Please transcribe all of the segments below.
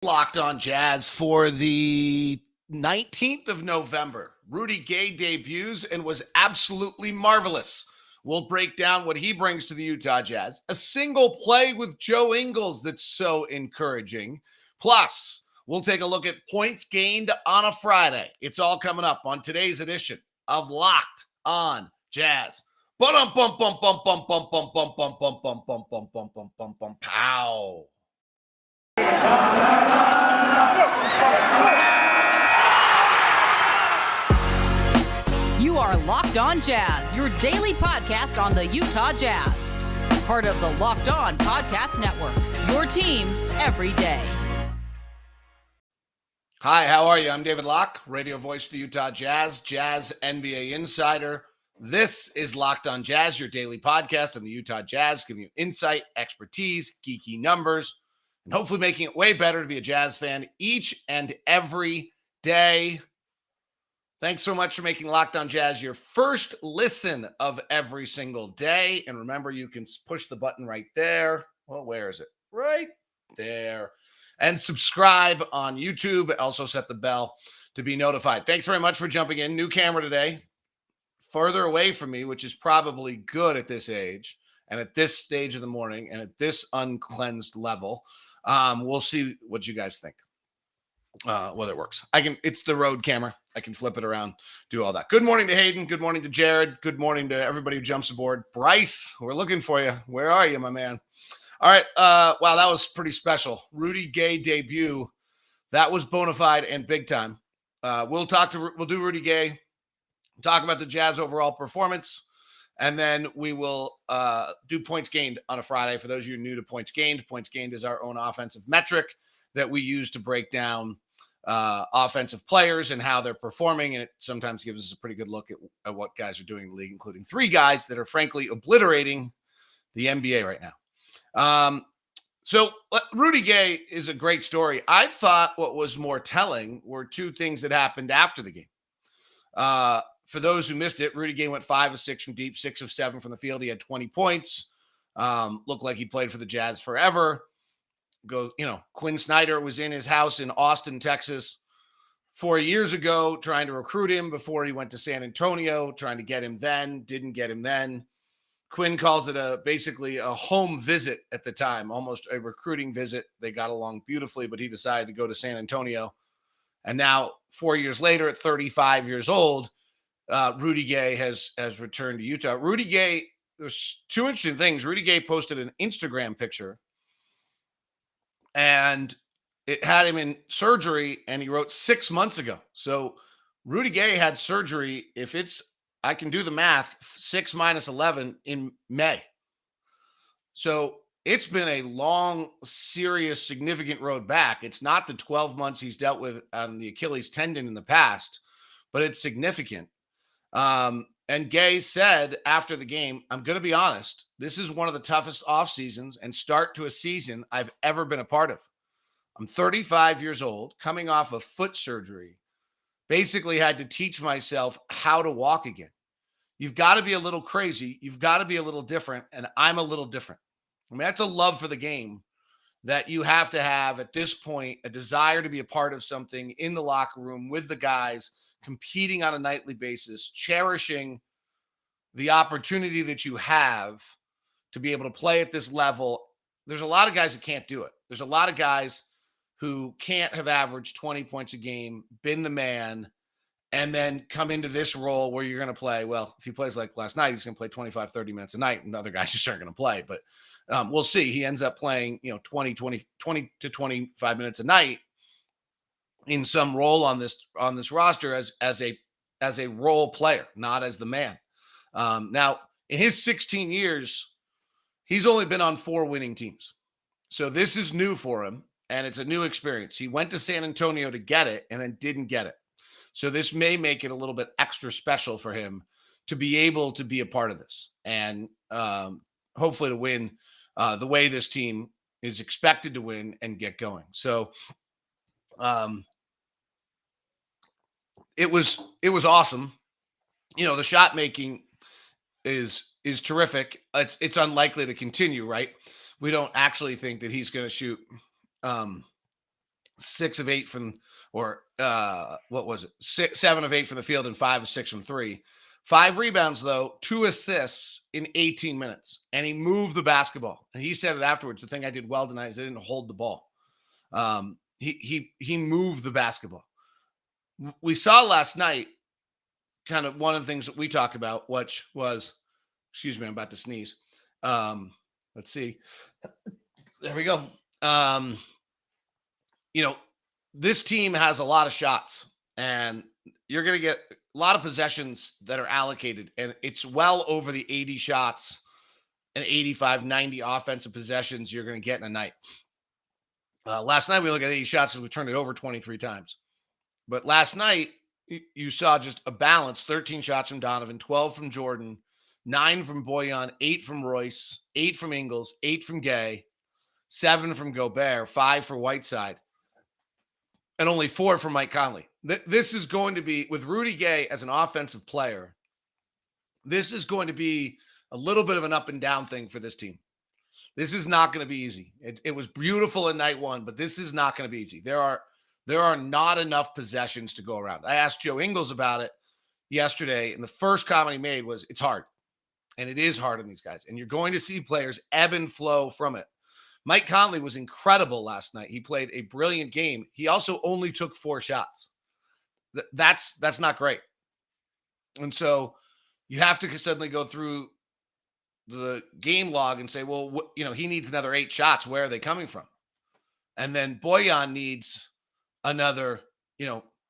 Locked on Jazz for the 19th of November. Rudy Gay debuts and was absolutely marvelous. We'll break down what he brings to the Utah Jazz. A single play with Joe Ingles that's so encouraging. Plus, we'll take a look at points gained on a Friday. It's all coming up on today's edition of Locked on Jazz. Bum bum bum bum bum bum bum bum bum bum bum bum bum bum bum bum bum pow. You are Locked On Jazz, your daily podcast on the Utah Jazz. Part of the Locked On Podcast Network, your team every day. Hi, how are you? I'm David Locke, radio voice of the Utah Jazz, Jazz NBA insider. This is Locked On Jazz, your daily podcast on the Utah Jazz, giving you insight, expertise, geeky numbers, and hopefully making it way better to be a Jazz fan each and every day. Thanks so much for making Locked On Jazz your first listen of every single day. And remember, you can push the button right there. Well, where is it? Right there. And subscribe on YouTube. Also set the bell to be notified. Thanks very much for jumping in. New camera today. Further away from me, which is probably good at this age and at this stage of the morning and at this uncleansed level. We'll see what you guys think. Whether it works. It's the road camera. I can flip it around, do all that. Good morning to Hayden. Good morning to Jared. Good morning to everybody who jumps aboard. Bryce, we're looking for you. Where are you, my man? All right. Wow, that was pretty special. Rudy Gay debut. That was bona fide and big time. We'll do Rudy Gay, talk about the Jazz overall performance, and then we will do points gained on a Friday. For those of you new to points gained is our own offensive metric that we use to break down offensive players and how they're performing, and it sometimes gives us a pretty good look at what guys are doing in the league, including three guys that are frankly obliterating the NBA right now. So Rudy Gay is a great story. I thought what was more telling were two things that happened after the game. For those who missed it, Rudy Gay went 5 of 6 from deep, 6 of 7 from the field. He had 20 points. Looked like he played for the Jazz forever. Quinn Snyder was in his house in Austin, Texas 4 years ago, trying to recruit him before he went to San Antonio, trying to get him then, didn't get him then. Quinn calls it basically a home visit at the time, almost a recruiting visit. They got along beautifully, but he decided to go to San Antonio. And now 4 years later, at 35 years old, Rudy Gay has returned to Utah. Rudy Gay, there's two interesting things. Rudy Gay posted an Instagram picture, and it had him in surgery, and he wrote 6 months ago. So Rudy Gay had surgery, I can do the math, 6 minus 11 in May. So it's been a long, serious, significant road back. It's not the 12 months he's dealt with on the Achilles tendon in the past, but it's significant. And Gay said after the game, I'm going to be honest, this is one of the toughest off seasons and start to a season I've ever been a part of. I'm 35 years old, coming off of foot surgery, basically had to teach myself how to walk again. You've got to be a little crazy. You've got to be a little different. And I'm a little different. I mean, that's a love for the game that you have to have at this point, a desire to be a part of something in the locker room with the guys, competing on a nightly basis, cherishing the opportunity that you have to be able to play at this level. There's a lot of guys that can't do it. There's a lot of guys who can't have averaged 20 points a game, been the man, and then come into this role where you're going to play. Well, if he plays like last night, he's going to play 25, 30 minutes a night, and other guys just aren't going to play. But we'll see. He ends up playing, 20 to 25 minutes a night in some role on this roster as a role player, not as the man. Now, in his 16 years, he's only been on 4 winning teams. So this is new for him, and it's a new experience. He went to San Antonio to get it and then didn't get it. So this may make it a little bit extra special for him to be able to be a part of this and hopefully to win the way this team is expected to win and get going. So it was awesome. The shot making is terrific. It's unlikely to continue, right? We don't actually think that he's going to shoot 6 of 8 from, or what was it? 7 of 8 from the field and 5 of 6 from 3. 5 rebounds, though, 2 assists in 18 minutes. And he moved the basketball. And he said it afterwards. The thing I did well tonight is I didn't hold the ball. He moved the basketball. We saw last night kind of one of the things that we talked about, which was, excuse me, I'm about to sneeze. Let's see. There we go. This team has a lot of shots, and you're going to get a lot of possessions that are allocated, and it's well over the 80 shots and 85, 90 offensive possessions you're going to get in a night. Last night, we looked at 80 shots because we turned it over 23 times. But last night, you saw just a balance: 13 shots from Donovan, 12 from Jordan, 9 from Bojan, 8 from Royce, 8 from Ingles, 8 from Gay, 7 from Gobert, 5 for Whiteside, and only 4 from Mike Conley. This is going to be, with Rudy Gay as an offensive player, this is going to be a little bit of an up and down thing for this team. This is not going to be easy. It was beautiful in night one, but this is not going to be easy. There are not enough possessions to go around. I asked Joe Ingles about it yesterday, and the first comment he made was, it's hard. And it is hard on these guys. And you're going to see players ebb and flow from it. Mike Conley was incredible last night. He played a brilliant game. He also only took 4 shots. That's not great. And so you have to suddenly go through the game log and say, well, he needs another 8 shots. Where are they coming from? And then Bojan needs another,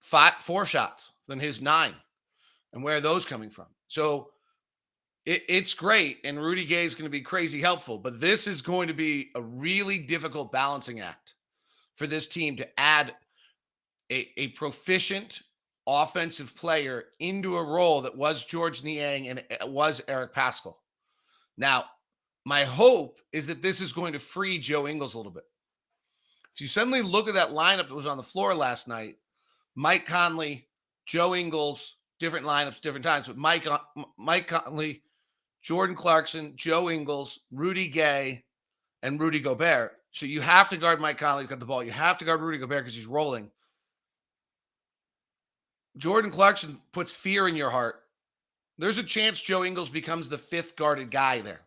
4 shots than his 9. And where are those coming from? So it's great. And Rudy Gay is going to be crazy helpful. But this is going to be a really difficult balancing act for this team to add a proficient offensive player into a role that was George Niang and it was Eric Paschall. Now, my hope is that this is going to free Joe Ingles a little bit. If you suddenly look at that lineup that was on the floor last night, Mike Conley, Joe Ingles, different lineups, different times, but Mike Conley, Jordan Clarkson, Joe Ingles, Rudy Gay, and Rudy Gobert. So you have to guard Mike Conley. He's got the ball. You have to guard Rudy Gobert because he's rolling. Jordan Clarkson puts fear in your heart. There's a chance Joe Ingles becomes the 5th guarded guy there.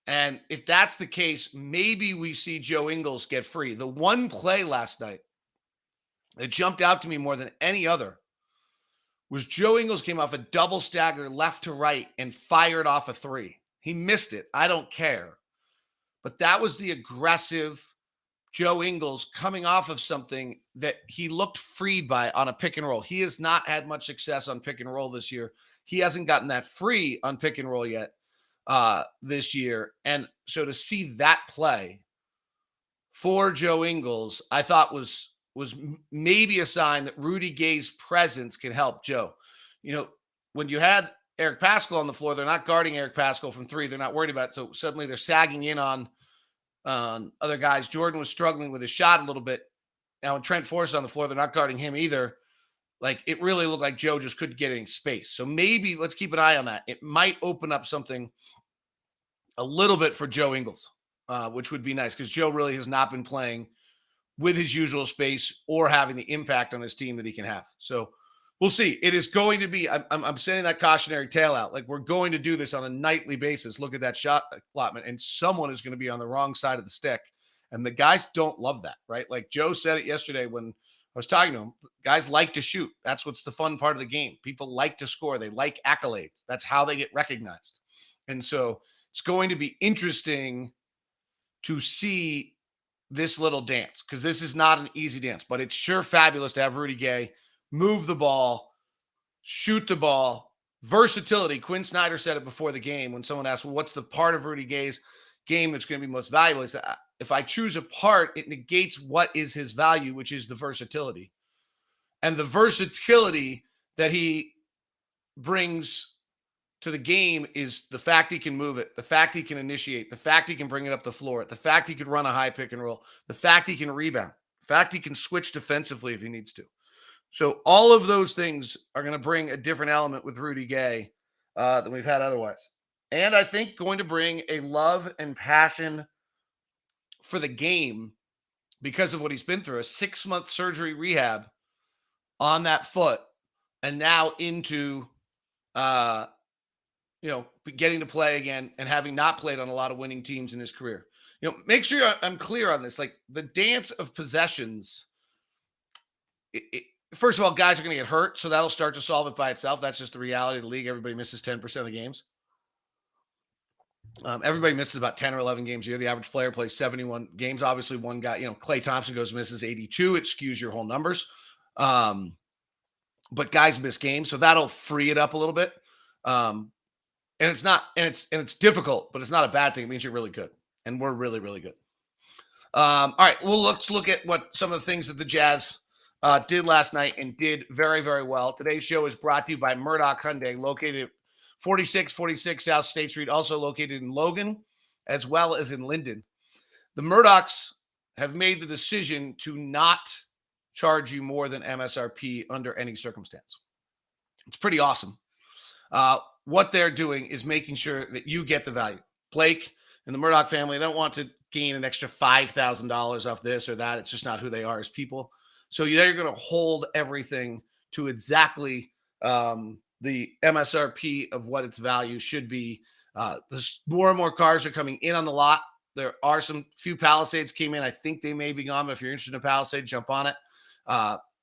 And if that's the case, maybe we see Joe Ingles get free. The one play last night that jumped out to me more than any other was Joe Ingles came off a double stagger left to right and fired off a 3. He missed it. I don't care. But that was the aggressive Joe Ingles coming off of something that he looked freed by on a pick and roll. He has not had much success on pick and roll this year. He hasn't gotten that free on pick and roll yet this year. And so to see that play for Joe Ingles, I thought was maybe a sign that Rudy Gay's presence can help Joe. When you had Eric Paschall on the floor, they're not guarding Eric Paschall from 3. They're not worried about it. So suddenly they're sagging in on other guys. Jordan was struggling with his shot a little bit. Now, when Trent Forrest on the floor, they're not guarding him either. Like, it really looked like Joe just couldn't get any space. So maybe let's keep an eye on that. It might open up something a little bit for Joe Ingles, which would be nice because Joe really has not been playing with his usual space or having the impact on his team that he can have. So we'll see. It is going to be, I'm sending that cautionary tale out. Like, we're going to do this on a nightly basis. Look at that shot allotment, and someone is going to be on the wrong side of the stick. And the guys don't love that, right? Like Joe said it yesterday when I was talking to him. Guys like to shoot. That's what's the fun part of the game. People like to score. They like accolades. That's how they get recognized. And so it's going to be interesting to see this little dance, because this is not an easy dance, but it's sure fabulous to have Rudy Gay move the ball, shoot the ball, versatility. Quinn Snyder said it before the game when someone asked, well, what's the part of Rudy Gay's game that's going to be most valuable? He said, if I choose a part, it negates what is his value, which is the versatility. And the versatility that he brings to the game is the fact he can move it, the fact he can initiate, the fact he can bring it up the floor, the fact he could run a high pick and roll, the fact he can rebound, the fact he can switch defensively if he needs to. So all of those things are going to bring a different element with Rudy Gay than we've had otherwise. And I think going to bring a love and passion for the game because of what he's been through, a 6-month surgery rehab on that foot, and now into getting to play again and having not played on a lot of winning teams in his career. Make sure I'm clear on this. Like, the dance of possessions, first of all, guys are going to get hurt, so that'll start to solve it by itself. That's just the reality of the league. Everybody misses 10% of the games. Everybody misses about 10 or 11 games a year. The average player plays 71 games. Obviously, one guy, Klay Thompson misses 82. It skews your whole numbers. But guys miss games, so that'll free it up a little bit. And it's difficult, but it's not a bad thing. It means you're really good, and we're really, really good. All right, well, let's look at what some of the things that the Jazz did last night and did very, very well. Today's show is brought to you by Murdoch Hyundai, located at 4646 South State Street, also located in Logan, as well as in Linden. The Murdochs have made the decision to not charge you more than MSRP under any circumstance. It's pretty awesome. What they're doing is making sure that you get the value. Blake and the Murdoch family don't want to gain an extra $5,000 off this or that. It's just not who they are as people. So they're going to hold everything to exactly the MSRP of what its value should be. There's more and more cars are coming in on the lot. There are few Palisades came in. I think they may be gone, but if you're interested in a Palisade, jump on it.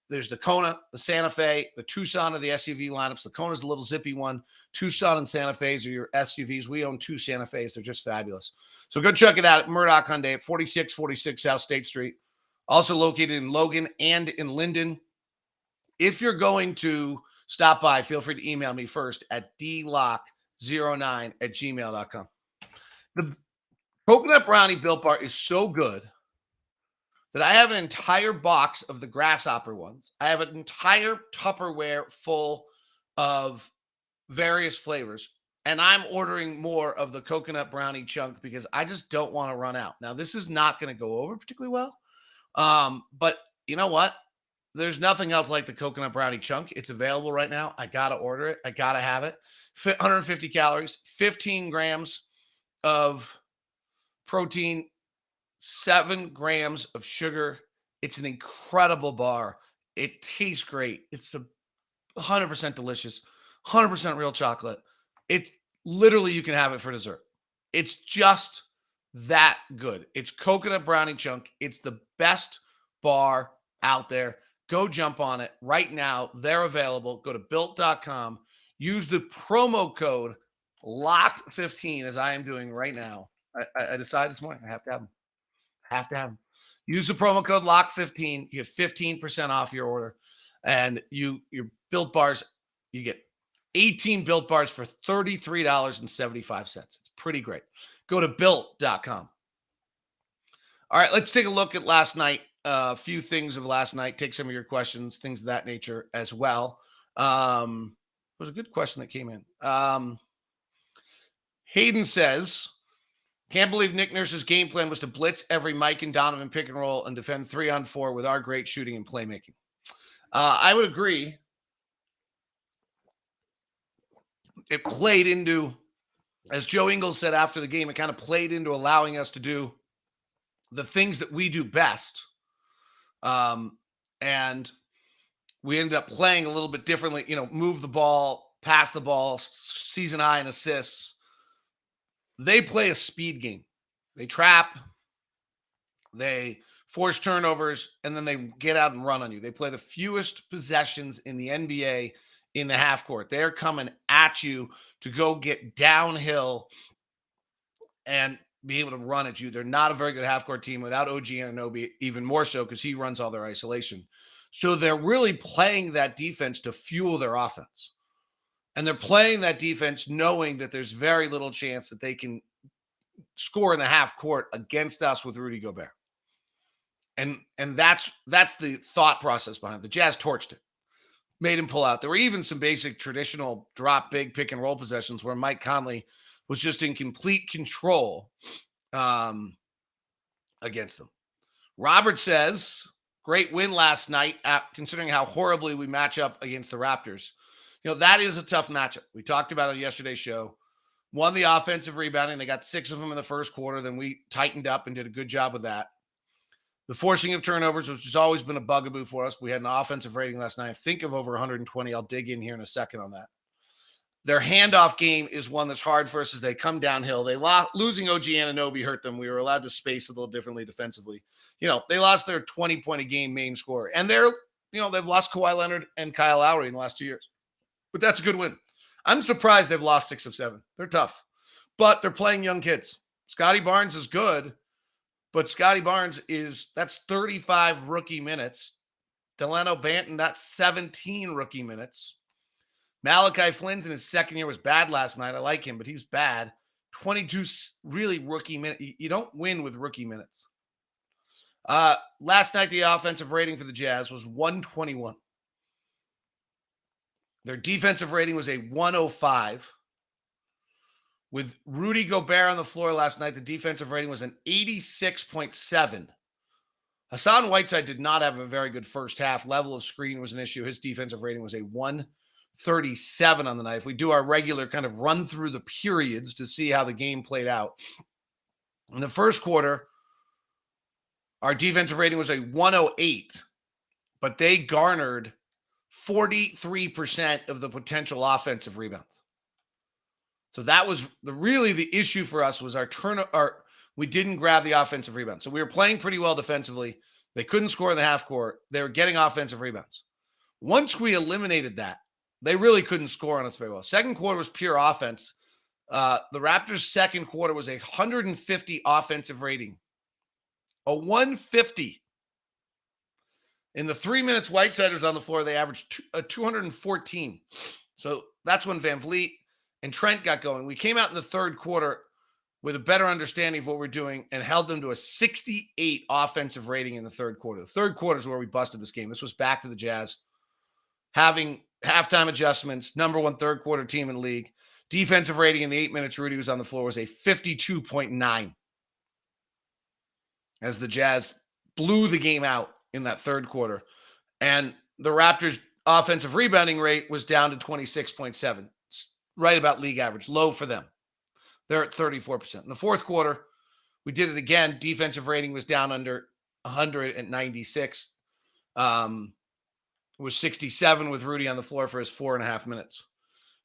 There's the Kona, the Santa Fe, the Tucson are the SUV lineups. The Kona's the little zippy one. Tucson and Santa Fe's are your SUVs. We own 2 Santa Fe's. They're just fabulous. So go check it out at Murdoch Hyundai at 4646 South State Street. Also located in Logan and in Linden. If you're going to stop by, feel free to email me first at dlock09@gmail.com. The coconut brownie Built Bar is so good that I have an entire box of the grasshopper ones. I have an entire Tupperware full of various flavors, and I'm ordering more of the coconut brownie chunk because I just don't want to run out. Now, this is not going to go over particularly well, but you know what? There's nothing else like the coconut brownie chunk. It's available right now. I got to order it. I got to have it. 150 calories, 15 grams of protein, 7 grams of sugar. It's an incredible bar. It tastes great. It's 100% delicious, 100% real chocolate. It's literally, you can have it for dessert. It's just that good. It's coconut brownie chunk. It's the best bar out there. Go jump on it right now. They're available. Go to built.com. Use the promo code LOCK15 as I am doing right now. I decided this morning I have to have them. Have to have them. Use the promo code LOCK15. You get 15% off your order. And your Built Bars, you get 18 Built Bars for $33.75. It's pretty great. Go to built.com. All right, let's take a look at last night. A few things of last night. Take some of your questions, things of that nature as well. It was a good question that came in. Hayden says, can't believe Nick Nurse's game plan was to blitz every Mike and Donovan pick and roll and defend 3-on-4 with our great shooting and playmaking. I would agree. It played into, as Joe Ingles said after the game, it kind of played into allowing us to do the things that we do best. And we ended up playing a little bit differently, move the ball, pass the ball, season high in assists. They play a speed game. They trap, they force turnovers, and then they get out and run on you. They play the fewest possessions in the NBA in the half court. They're coming at you to go get downhill and be able to run at you. They're not a very good half court team without OG Anunoby, even more so because he runs all their isolation. So they're really playing that defense to fuel their offense. And they're playing that defense knowing that there's very little chance that they can score in the half court against us with Rudy Gobert. And that's the thought process behind it. The Jazz torched it, made him pull out. There were even some basic traditional drop big pick and roll possessions where Mike Conley was just in complete control against them. Robert says, great win last night, considering how horribly we match up against the Raptors. That is a tough matchup. We talked about it on yesterday's show. Won the offensive rebounding. They got 6 of them in the first quarter. Then we tightened up and did a good job with that. The forcing of turnovers, which has always been a bugaboo for us. We had an offensive rating last night, I think, of over 120. I'll dig in here in a second on that. Their handoff game is one that's hard for us as they come downhill. Losing OG Anunoby hurt them. We were allowed to space a little differently defensively. They lost their 20-point-a-game main scorer. And they've lost Kawhi Leonard and Kyle Lowry in the last 2 years. But that's a good win. I'm surprised they've lost 6 of 7. They're tough. But they're playing young kids. Scotty Barnes is good. But Scotty Barnes that's 35 rookie minutes. Delano Banton, that's 17 rookie minutes. Malachi Flynn's in his second year was bad last night. I like him, but he was bad. 22 really rookie minutes. You don't win with rookie minutes. Last night, the offensive rating for the Jazz was 121. Their defensive rating was a 105. With Rudy Gobert on the floor last night, the defensive rating was an 86.7. Hassan Whiteside did not have a very good first half. Level of screen was an issue. His defensive rating was a 137 on the night. If we do our regular kind of run through the periods to see how the game played out. In the first quarter, our defensive rating was a 108, but they garnered 43% of the potential offensive rebounds. So that was the issue for us was we didn't grab the offensive rebound. So we were playing pretty well defensively. They couldn't score in the half court. They were getting offensive rebounds. Once we eliminated that, they really couldn't score on us very well. Second quarter was pure offense. The Raptors' second quarter was a 150 offensive rating. A 150. In the 3 minutes Whiteside was on the floor, they averaged 214. So that's when Van Vliet and Trent got going. We came out in the third quarter with a better understanding of what we're doing and held them to a 68 offensive rating in the third quarter. The third quarter is where we busted this game. This was back to the Jazz having halftime adjustments, number one third quarter team in the league. Defensive rating in the 8 minutes Rudy was on the floor was a 52.9. As the Jazz blew the game out in that third quarter. And the Raptors' offensive rebounding rate was down to 26.7. Right about league average, low for them. They're at 34%. In the fourth quarter, we did it again. Defensive rating was down under 100 at 96. It was 67 with Rudy on the floor for his 4.5 minutes.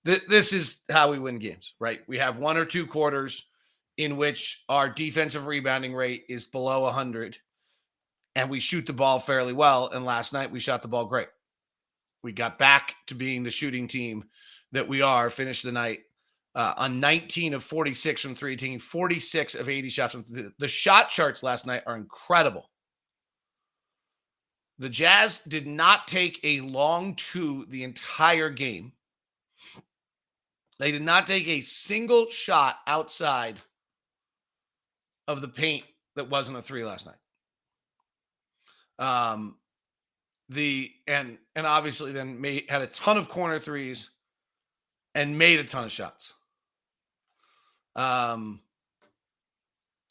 This is how we win games, right? We have 1 or 2 quarters in which our defensive rebounding rate is below 100, and we shoot the ball fairly well. And last night, we shot the ball great. We got back to being the shooting team that we are, finished the night on 19 of 46 from three, taking 46 of 80 shots. The shot charts last night are incredible. The Jazz did not take a long two the entire game. They did not take a single shot outside of the paint that wasn't a three last night. And obviously then had a ton of corner threes and made a ton of shots. Let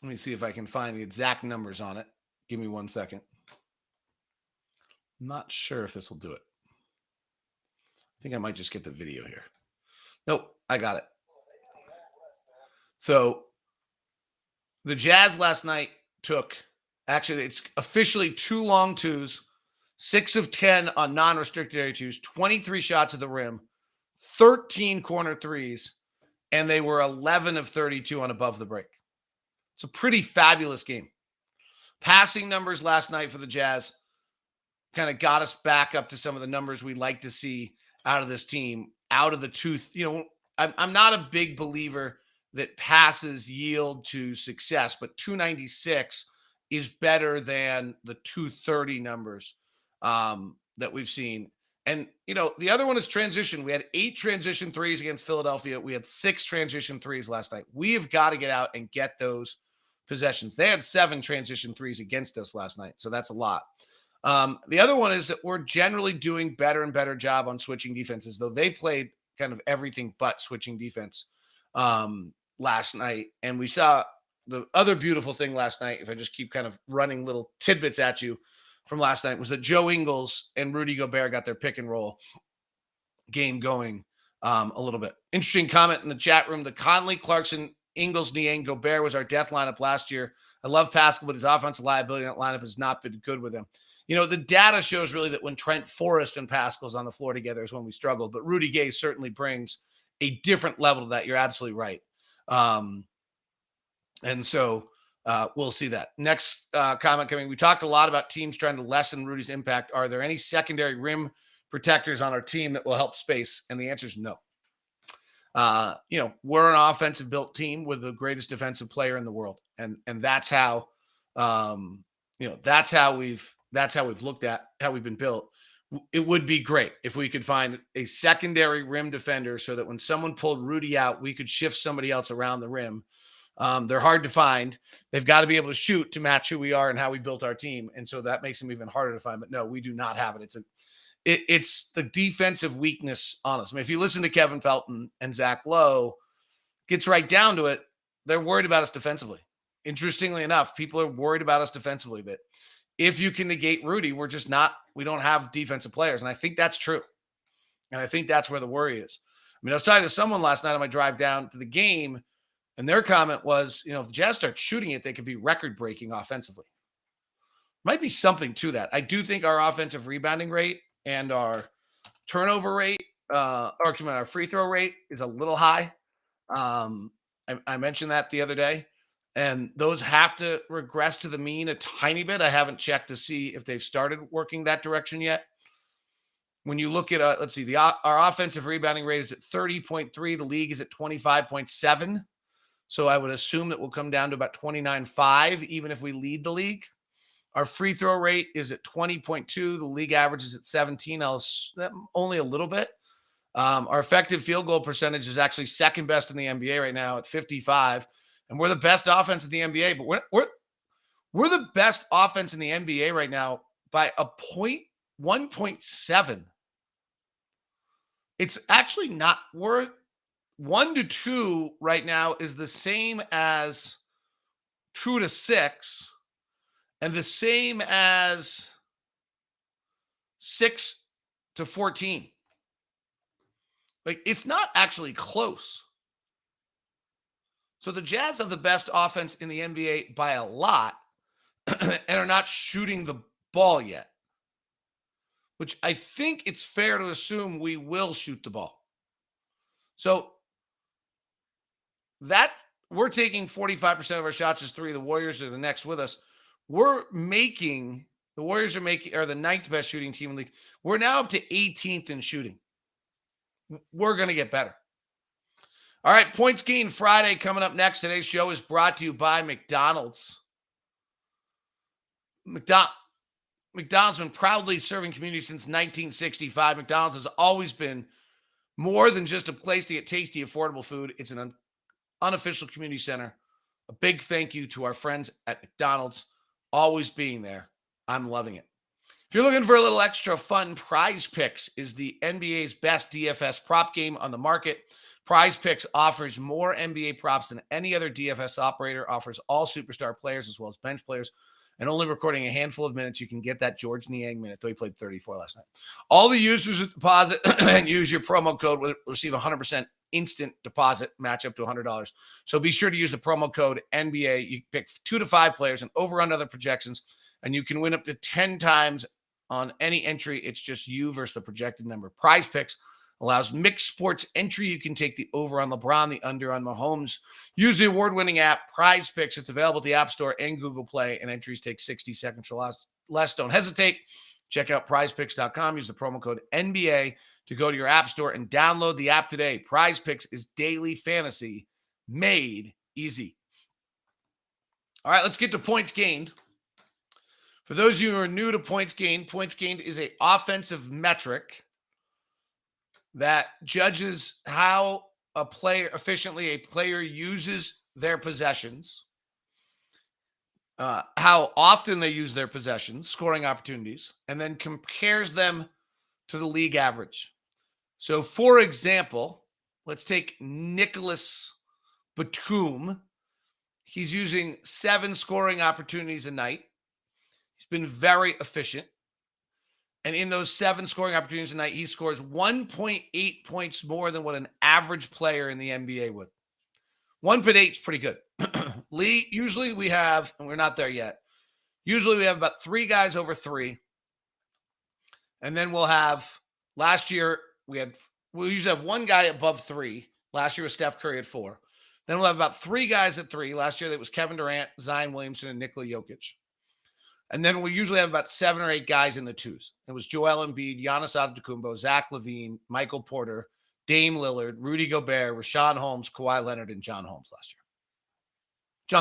me see if I can find the exact numbers on it. Give me 1 second. I'm not sure if this will do it. I think I might just get the video here. Nope, I got it. So the Jazz last night it's officially 2 long twos, 6 of 10 on non-restricted area twos, 23 shots at the rim, 13 corner threes, and they were 11 of 32 on above the break. It's a pretty fabulous game. Passing numbers last night for the Jazz kind of got us back up to some of the numbers we like to see out of this team, out of the tooth. I'm not a big believer that passes yield to success, but 296 is better than the 230 numbers that we've seen. And, the other one is transition. We had 8 transition threes against Philadelphia. We had 6 transition threes last night. We have got to get out and get those possessions. They had 7 transition threes against us last night, so that's a lot. The other one is that we're generally doing better and better job on switching defenses, though they played kind of everything but switching defense last night. And we saw the other beautiful thing last night, if I just keep kind of running little tidbits at you from last night, was that Joe Ingles and Rudy Gobert got their pick and roll game going a little bit. Interesting comment in the chat room. The Conley Clarkson Ingles, Niang, Gobert was our death lineup last year. I love Pascal, but his offensive liability in that lineup has not been good with him. The data shows really that when Trent Forrest and Pascal's on the floor together is when we struggle. But Rudy Gay certainly brings a different level to that. You're absolutely right. And so we'll see that. Next comment coming. We talked a lot about teams trying to lessen Rudy's impact. Are there any secondary rim protectors on our team that will help space? And the answer is no. We're an offensive built team with the greatest defensive player in the world. And that's how, that's how we've looked at how we've been built. It would be great if we could find a secondary rim defender so that when someone pulled Rudy out, we could shift somebody else around the rim. They're hard to find. They've got to be able to shoot to match who we are and how we built our team. And so that makes them even harder to find. But no, we do not have it. It's the defensive weakness on us. I mean, if you listen to Kevin Pelton and Zach Lowe, gets right down to it, they're worried about us defensively. Interestingly enough, people are worried about us defensively that if you can negate Rudy, we don't have defensive players. And I think that's true. And I think that's where the worry is. I mean, I was talking to someone last night on my drive down to the game, and their comment was, if the Jazz start shooting it, they could be record-breaking offensively. Might be something to that. I do think our offensive rebounding rate and our turnover rate, our free throw rate is a little high. I mentioned that the other day, and those have to regress to the mean a tiny bit. I haven't checked to see if they've started working that direction yet. When you look at, our offensive rebounding rate is at 30.3. The league is at 25.7. So I would assume that we'll come down to about 29.5, even if we lead the league. Our free throw rate is at 20.2. The league average is at 17. Only a little bit. Our effective field goal percentage is actually second best in the NBA right now at 55. And we're the best offense in the NBA, but we're the best offense in the NBA right now by 1.7. It's actually not worth 1 to 2 right now is the same as 2 to 6 and the same as 6 to 14. Like, it's not actually close. So the Jazz have the best offense in the NBA by a lot and are not shooting the ball yet, which I think it's fair to assume we will shoot the ball. So that we're taking 45% of our shots as three. The Warriors are the next with us. The Warriors are the ninth best shooting team in the league. We're now up to 18th in shooting. We're going to get better. All right, Points Gained Friday coming up next. Today's show is brought to you by McDonald's. McDonald's been proudly serving communities since 1965. McDonald's has always been more than just a place to get tasty, affordable food. It's an unofficial community center. A big thank you to our friends at McDonald's, always being there. I'm loving it. If you're looking for a little extra fun, PrizePicks is the NBA's best DFS prop game on the market. PrizePicks offers more NBA props than any other DFS operator, offers all superstar players as well as bench players, and only recording a handful of minutes, you can get that George Niang minute, though he played 34 last night. All the users that deposit and use your promo code will receive 100% instant deposit match up to $100. So be sure to use the promo code NBA. You pick 2 to 5 players and over under the projections, and you can win up to 10 times on any entry. It's just you versus the projected number. PrizePicks allows mixed sports entry. You can take the over on LeBron, the under on Mahomes. Use the award-winning app PrizePicks. It's available at the App Store and Google Play, and entries take 60 seconds or less. Don't hesitate. Check out PrizePicks.com. Use the promo code NBA to go to your app store and download the app today. PrizePicks is daily fantasy made easy. All right, let's get to Points Gained. For those of you who are new to Points Gained is an offensive metric that judges how efficiently a player uses their possessions, how often they use their possessions, scoring opportunities, and then compares them to the league average. So, for example, let's take Nicholas Batum. He's using 7 scoring opportunities a night. He's been very efficient. And in those 7 scoring opportunities a night, he scores 1.8 points more than what an average player in the NBA would. 1.8 is pretty good. Lee, usually we have, and we're not there yet, usually we have about 3 guys over 3. And then we'll have, last year, we'll usually have 1 guy above 3. Last year was Steph Curry at 4. Then we'll have about 3 guys at 3. Last year that was Kevin Durant, Zion Williamson, and Nikola Jokic. And then we usually have about 7 or 8 guys in the 2s. It was Joel Embiid, Giannis Antetokounmpo, Zach LaVine, Michael Porter, Dame Lillard, Rudy Gobert, Rashawn Holmes, Kawhi Leonard, and John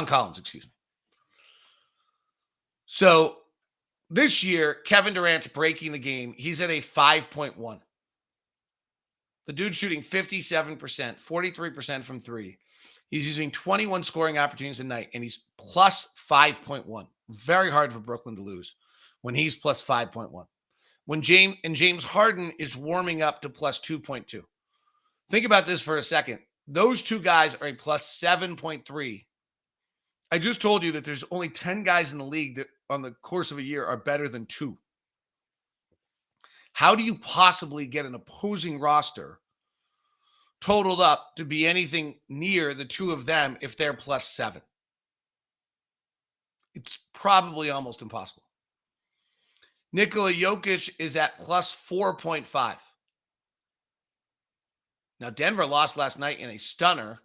Collins, excuse me. So this year, Kevin Durant's breaking the game. He's at a 5.1. The dude's shooting 57%, 43% from 3. He's using 21 scoring opportunities a night, and he's plus 5.1. Very hard for Brooklyn to lose when he's plus 5.1. When James Harden is warming up to plus 2.2. Think about this for a second. Those 2 guys are a plus 7.3. I just told you that there's only 10 guys in the league that on the course of a year are better than 2. How do you possibly get an opposing roster totaled up to be anything near the 2 of them if they're plus 7? It's probably almost impossible. Nikola Jokic is at plus 4.5. Now, Denver lost last night in a stunner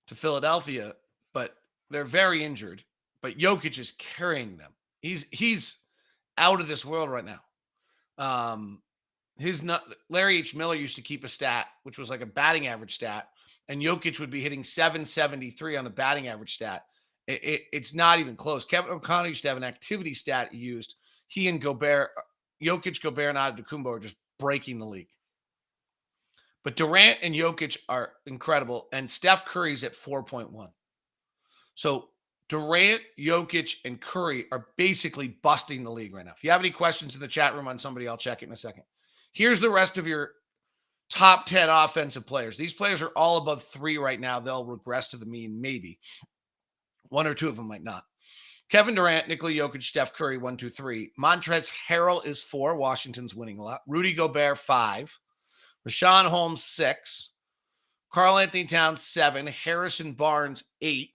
to Philadelphia, but they're very injured. But Jokic is carrying them. He's out of this world right now. Larry H. Miller used to keep a stat, which was like a batting average stat, and Jokic would be hitting 773 on the batting average stat. It's not even close. Kevin O'Connor used to have an activity stat he used. He and Jokic, Gobert, and Antetokounmpo are just breaking the league. But Durant and Jokic are incredible, and Steph Curry's at 4.1. So Durant, Jokic, and Curry are basically busting the league right now. If you have any questions in the chat room on somebody, I'll check it in a second. Here's the rest of your top 10 offensive players. These players are all above 3 right now. They'll regress to the mean, maybe. 1 or 2 of them might not. Kevin Durant, Nikola Jokic, Steph Curry, 1, 2, 3. Montrezl Harrell is 4. Washington's winning a lot. Rudy Gobert, 5. Rashawn Holmes, 6. Karl Anthony Towns, 7. Harrison Barnes, 8.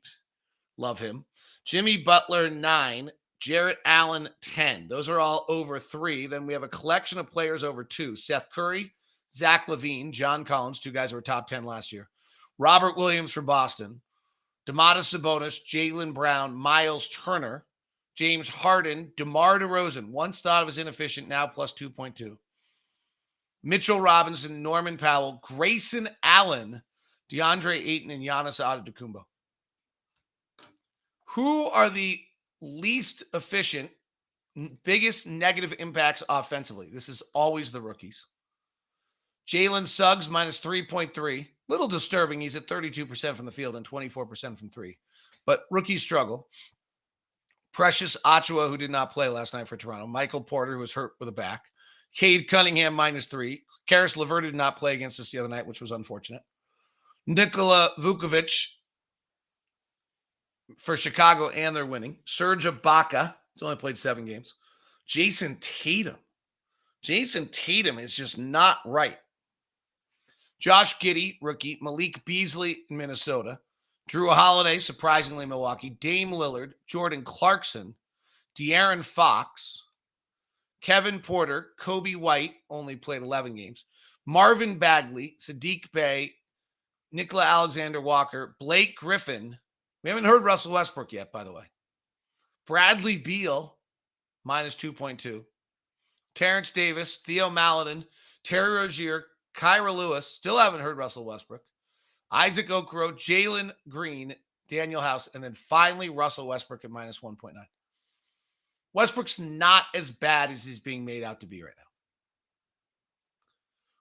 Love him. Jimmy Butler, 9. Jarrett Allen, 10. Those are all over 3. Then we have a collection of players over 2. Seth Curry, Zach LaVine, John Collins, 2 guys who were top 10 last year. Robert Williams from Boston. Domantas Sabonis, Jaylen Brown, Miles Turner, James Harden, DeMar DeRozan, once thought of as inefficient, now plus 2.2. Mitchell Robinson, Norman Powell, Grayson Allen, DeAndre Ayton, and Giannis Antetokounmpo. Who are the least efficient, biggest negative impacts offensively? This is always the rookies. Jalen Suggs, minus 3.3. Little disturbing. He's at 32% from the field and 24% from 3. But rookies struggle. Precious Achiuwa, who did not play last night for Toronto. Michael Porter, who was hurt with a back. Cade Cunningham, minus 3. Karis LeVert did not play against us the other night, which was unfortunate. Nikola Vucevic for Chicago, and they're winning. Serge Ibaka, he's only played 7 games. Jason Tatum. Jason Tatum is just not right. Josh Giddey, rookie. Malik Beasley in Minnesota. Drew Holiday, surprisingly Milwaukee. Dame Lillard. Jordan Clarkson. De'Aaron Fox. Kevin Porter. Kobe White, only played 11 games. Marvin Bagley. Sadiq Bey. Nicola Alexander Walker. Blake Griffin. We haven't heard Russell Westbrook yet, by the way. Bradley Beal, minus 2.2. Terrence Davis. Theo Maledon. Terry Rozier. Kyra Lewis, still haven't heard Russell Westbrook. Isaac Okoro, Jalen Green, Daniel House, and then finally Russell Westbrook at minus 1.9. Westbrook's not as bad as he's being made out to be right now,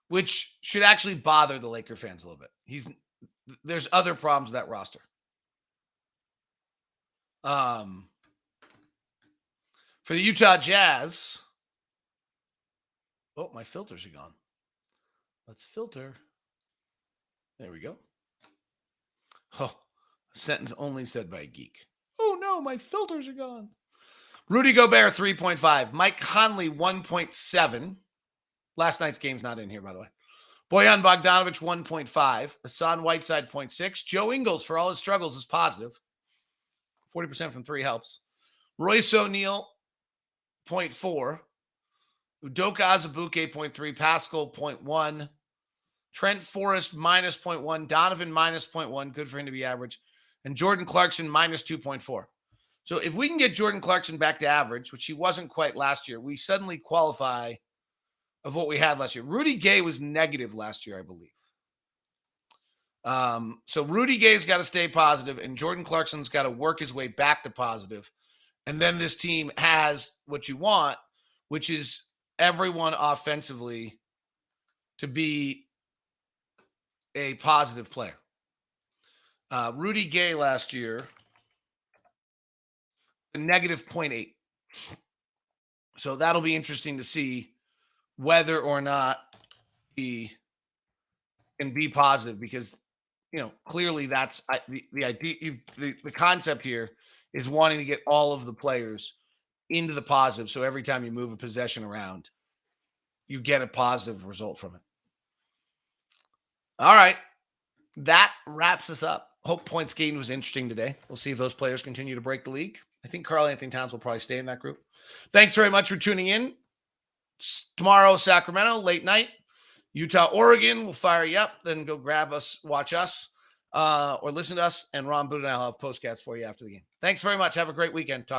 which should actually bother the Laker fans a little bit. There's other problems with that roster. For the Utah Jazz, oh, my filters are gone. Let's filter. There we go. Oh, a sentence only said by a geek. Oh no, my filters are gone. Rudy Gobert, 3.5. Mike Conley, 1.7. Last night's game's not in here, by the way. Bojan Bogdanovic, 1.5. Hassan Whiteside, 0.6. Joe Ingles, for all his struggles, is positive. 40% from three helps. Royce O'Neal, 0.4. Udoka Azubuike, 0.3. Pascal, 0.1. Trent Forrest, minus 0.1. Donovan, minus 0.1. Good for him to be average. And Jordan Clarkson, minus 2.4. So if we can get Jordan Clarkson back to average, which he wasn't quite last year, we suddenly qualify of what we had last year. Rudy Gay was negative last year, I believe. So Rudy Gay's got to stay positive, and Jordan Clarkson's got to work his way back to positive. And then this team has what you want, which is everyone offensively to be a positive player. Rudy Gay last year, a negative 0.8. So that'll be interesting to see whether or not he can be positive, because, clearly that's the idea. The concept here is wanting to get all of the players into the positive. So every time you move a possession around, you get a positive result from it. All right. That wraps us up. Hope points gained was interesting today. We'll see if those players continue to break the league. I think Karl-Anthony Towns will probably stay in that group. Thanks very much for tuning in. Tomorrow, Sacramento, late night. Utah, Oregon, we'll fire you up. Then go grab us, watch us, or listen to us. And Ron Boone and I will have postcasts for you after the game. Thanks very much. Have a great weekend. Talk